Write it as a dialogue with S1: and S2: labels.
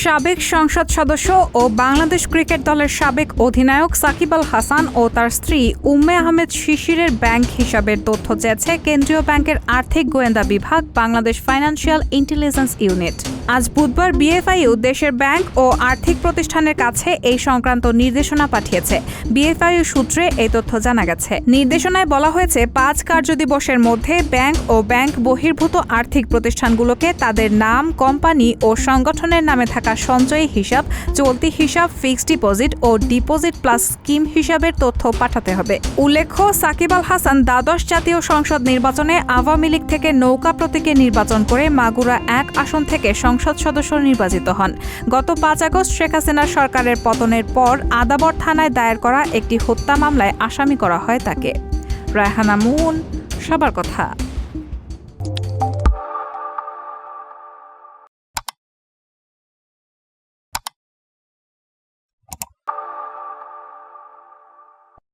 S1: সাবেক সংসদ সদস্য ও বাংলাদেশ ক্রিকেট দলের সাবেক অধিনায়ক সাকিব আল হাসান ও তার স্ত্রী উম্মে আহমেদ শিশিরের ব্যাংক হিসাবের তথ্য চেয়েছে কেন্দ্রীয় ব্যাংকের আর্থিক গোয়েন্দা বিভাগ বাংলাদেশ ফাইন্যান্সিয়াল ইন্টেলিজেন্স ইউনিট। আজ বুধবার বিএফআইইউ দেশের ব্যাংক ও আর্থিক প্রতিষ্ঠানের কাছে এই সংক্রান্ত নির্দেশনা পাঠিয়েছে। বিএফআইইউ সূত্রে এই তথ্য জানা গেছে। নির্দেশনায় বলা হয়েছে ৫ কার্যদিবসের মধ্যে ব্যাংক ও ব্যাংক বহির্ভূত আর্থিক প্রতিষ্ঠানগুলোকে তাদের নাম, কোম্পানি ও সংগঠনের নামে থাকা সঞ্চয়ী হিসাব, চলতি হিসাব, ফিক্সড ডিপোজিট ও ডিপোজিট প্লাস স্কিম হিসাবের তথ্য পাঠাতে হবে। উল্লেখ্য, সাকিব আল হাসান দ্বাদশ জাতীয় সংসদ নির্বাচনে আওয়ামী লীগ থেকে নৌকা প্রতীকে নির্বাচন করে মাগুরা ১ আসন থেকে সংসদ সদস্য নির্বাচিত হন। গত ৫ আগস্ট শেখ হাসিনার সরকারের পতনের পর আদাবর থানায় দায়ের করা একটি হত্যা মামলায় আসামি করা হয় তাকে। রায়হানা মুন, সবার কথা।